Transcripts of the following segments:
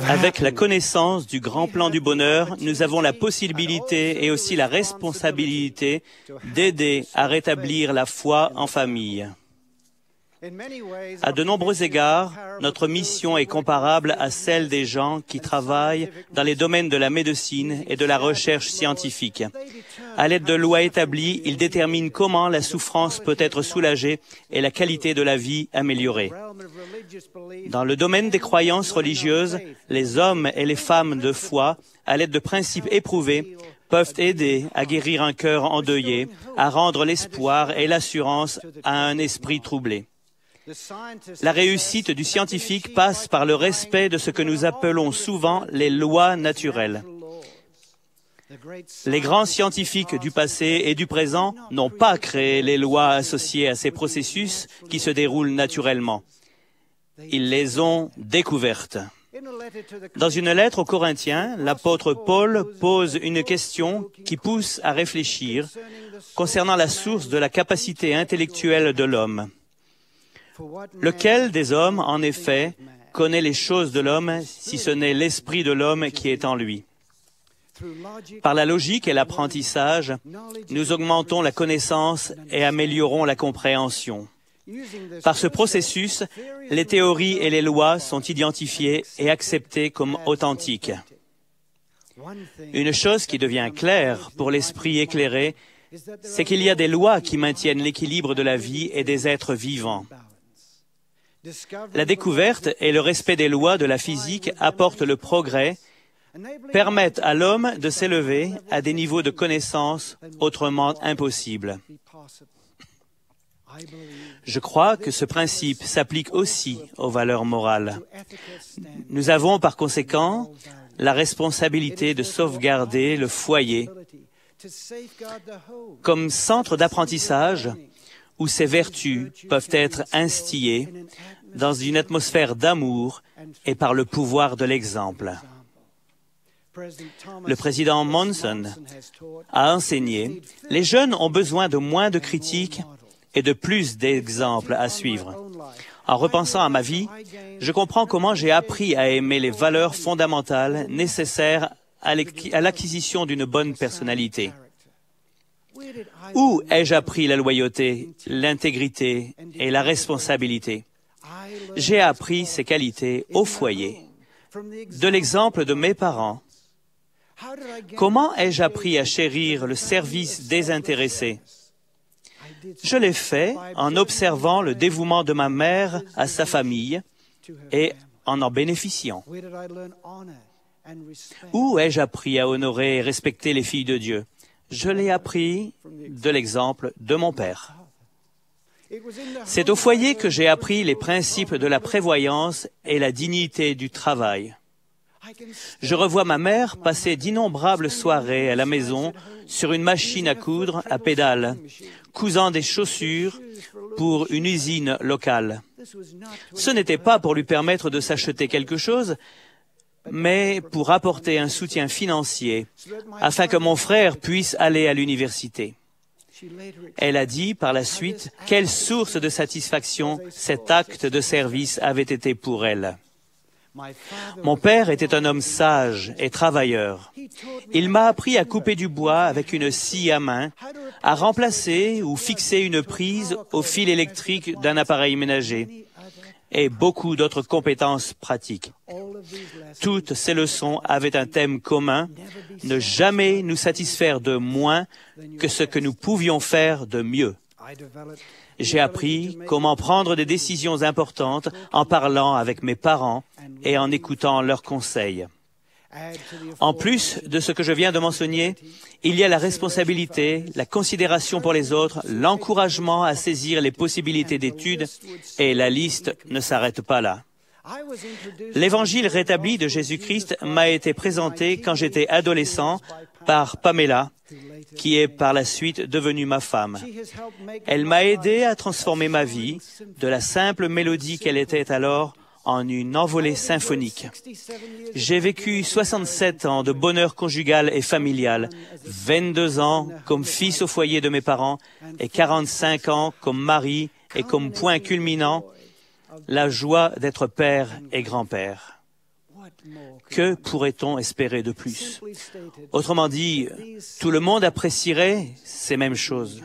Avec la connaissance du grand plan du bonheur, nous avons la possibilité et aussi la responsabilité d'aider à rétablir la foi en famille. À de nombreux égards, notre mission est comparable à celle des gens qui travaillent dans les domaines de la médecine et de la recherche scientifique. À l'aide de lois établies, ils déterminent comment la souffrance peut être soulagée et la qualité de la vie améliorée. Dans le domaine des croyances religieuses, les hommes et les femmes de foi, à l'aide de principes éprouvés, peuvent aider à guérir un cœur endeuillé, à rendre l'espoir et l'assurance à un esprit troublé. La réussite du scientifique passe par le respect de ce que nous appelons souvent les lois naturelles. Les grands scientifiques du passé et du présent n'ont pas créé les lois associées à ces processus qui se déroulent naturellement. Ils les ont découvertes. Dans une lettre aux Corinthiens, l'apôtre Paul pose une question qui pousse à réfléchir concernant la source de la capacité intellectuelle de l'homme. Lequel des hommes, en effet, connaît les choses de l'homme, si ce n'est l'esprit de l'homme qui est en lui? Par la logique et l'apprentissage, nous augmentons la connaissance et améliorons la compréhension. Par ce processus, les théories et les lois sont identifiées et acceptées comme authentiques. Une chose qui devient claire pour l'esprit éclairé, c'est qu'il y a des lois qui maintiennent l'équilibre de la vie et des êtres vivants. La découverte et le respect des lois de la physique apportent le progrès, permettent à l'homme de s'élever à des niveaux de connaissance autrement impossibles. Je crois que ce principe s'applique aussi aux valeurs morales. Nous avons par conséquent la responsabilité de sauvegarder le foyer comme centre d'apprentissage où ces vertus peuvent être instillées dans une atmosphère d'amour et par le pouvoir de l'exemple. Le président Monson a enseigné « Les jeunes ont besoin de moins de critiques et de plus d'exemples à suivre. » En repensant à ma vie, je comprends comment j'ai appris à aimer les valeurs fondamentales nécessaires à l'acquisition d'une bonne personnalité. Où ai-je appris la loyauté, l'intégrité et la responsabilité? J'ai appris ces qualités au foyer, de l'exemple de mes parents. Comment ai-je appris à chérir le service désintéressé? Je l'ai fait en observant le dévouement de ma mère à sa famille et en bénéficiant. Où ai-je appris à honorer et respecter les filles de Dieu? Je l'ai appris de l'exemple de mon père. C'est au foyer que j'ai appris les principes de la prévoyance et la dignité du travail. Je revois ma mère passer d'innombrables soirées à la maison sur une machine à coudre à pédales, cousant des chaussures pour une usine locale. Ce n'était pas pour lui permettre de s'acheter quelque chose, mais pour apporter un soutien financier afin que mon frère puisse aller à l'université. Elle a dit par la suite quelle source de satisfaction cet acte de service avait été pour elle. Mon père était un homme sage et travailleur. Il m'a appris à couper du bois avec une scie à main, à remplacer ou fixer une prise au fil électrique d'un appareil ménager, et beaucoup d'autres compétences pratiques. Toutes ces leçons avaient un thème commun, ne jamais nous satisfaire de moins que ce que nous pouvions faire de mieux. J'ai appris comment prendre des décisions importantes en parlant avec mes parents et en écoutant leurs conseils. En plus de ce que je viens de mentionner, il y a la responsabilité, la considération pour les autres, l'encouragement à saisir les possibilités d'études, et la liste ne s'arrête pas là. L'Évangile rétabli de Jésus-Christ m'a été présenté quand j'étais adolescent par Pamela, qui est par la suite devenue ma femme. Elle m'a aidé à transformer ma vie, de la simple mélodie qu'elle était alors, en une envolée symphonique. J'ai vécu 67 ans de bonheur conjugal et familial, 22 ans comme fils au foyer de mes parents et 45 ans comme mari et comme point culminant, la joie d'être père et grand-père. Que pourrait-on espérer de plus? Autrement dit, tout le monde apprécierait ces mêmes choses.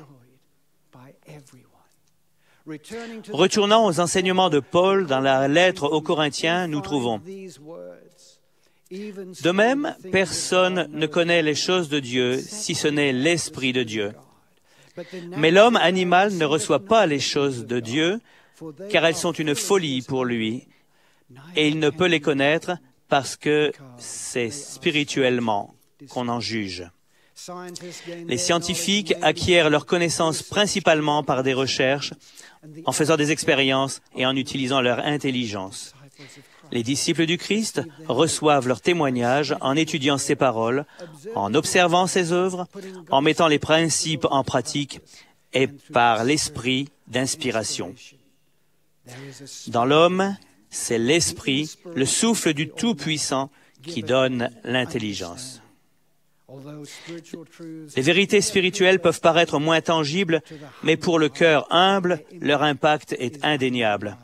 Retournant aux enseignements de Paul dans la lettre aux Corinthiens, nous trouvons: de même, personne ne connaît les choses de Dieu si ce n'est l'Esprit de Dieu. Mais l'homme animal ne reçoit pas les choses de Dieu, car elles sont une folie pour lui, et il ne peut les connaître parce que c'est spirituellement qu'on en juge. Les scientifiques acquièrent leur connaissance principalement par des recherches, en faisant des expériences et en utilisant leur intelligence. Les disciples du Christ reçoivent leur témoignage en étudiant ses paroles, en observant ses œuvres, en mettant les principes en pratique et par l'esprit d'inspiration. Dans l'homme, c'est l'esprit, le souffle du Tout-Puissant qui donne l'intelligence. Les vérités spirituelles peuvent paraître moins tangibles, mais pour le cœur humble, leur impact est indéniable.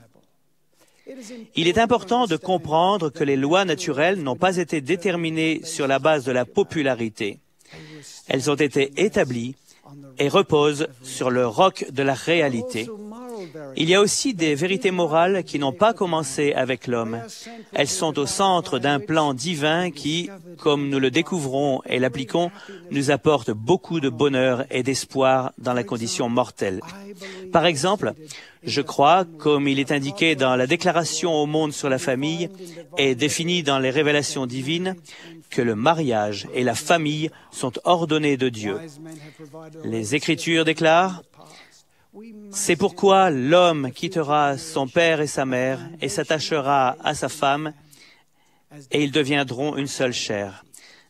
Il est important de comprendre que les lois naturelles n'ont pas été déterminées sur la base de la popularité. Elles ont été établies et reposent sur le roc de la réalité. Il y a aussi des vérités morales qui n'ont pas commencé avec l'homme. Elles sont au centre d'un plan divin qui, comme nous le découvrons et l'appliquons, nous apporte beaucoup de bonheur et d'espoir dans la condition mortelle. Par exemple, je crois, comme il est indiqué dans la Déclaration au monde sur la famille et défini dans les révélations divines, que le mariage et la famille sont ordonnés de Dieu. Les Écritures déclarent: c'est pourquoi l'homme quittera son père et sa mère et s'attachera à sa femme, et ils deviendront une seule chair.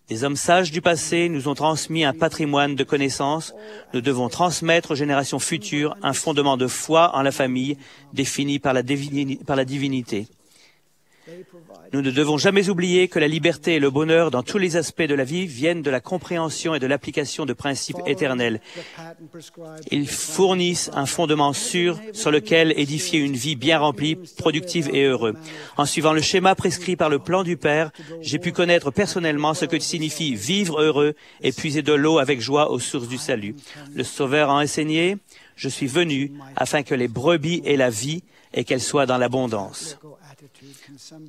Des hommes sages du passé nous ont transmis un patrimoine de connaissances. Nous devons transmettre aux générations futures un fondement de foi en la famille défini par la divinité. Nous ne devons jamais oublier que la liberté et le bonheur dans tous les aspects de la vie viennent de la compréhension et de l'application de principes éternels. Ils fournissent un fondement sûr sur lequel édifier une vie bien remplie, productive et heureuse. En suivant le schéma prescrit par le plan du Père, j'ai pu connaître personnellement ce que signifie vivre heureux et puiser de l'eau avec joie aux sources du salut. Le Sauveur a enseigné: je suis venu afin que les brebis aient la vie et qu'elles soient dans l'abondance.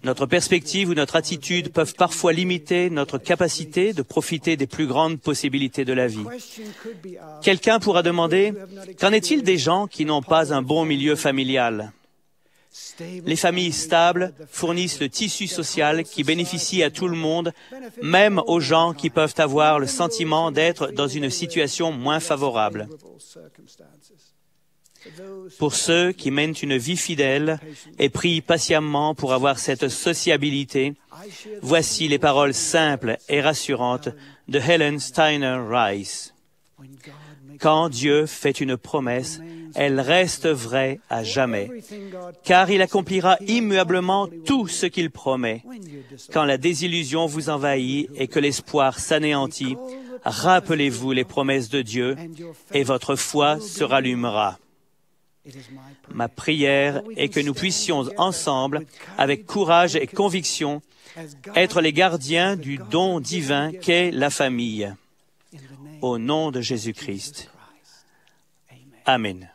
Notre perspective ou notre attitude peuvent parfois limiter notre capacité de profiter des plus grandes possibilités de la vie. Quelqu'un pourra demander: qu'en est-il des gens qui n'ont pas un bon milieu familial? Les familles stables fournissent le tissu social qui bénéficie à tout le monde, même aux gens qui peuvent avoir le sentiment d'être dans une situation moins favorable. Pour ceux qui mènent une vie fidèle et prient patiemment pour avoir cette sociabilité, voici les paroles simples et rassurantes de Helen Steiner Rice. Quand Dieu fait une promesse, elle reste vraie à jamais, car il accomplira immuablement tout ce qu'il promet. Quand la désillusion vous envahit et que l'espoir s'anéantit, rappelez-vous les promesses de Dieu et votre foi se rallumera. Ma prière est que nous puissions ensemble, avec courage et conviction, être les gardiens du don divin qu'est la famille. Au nom de Jésus-Christ. Amen.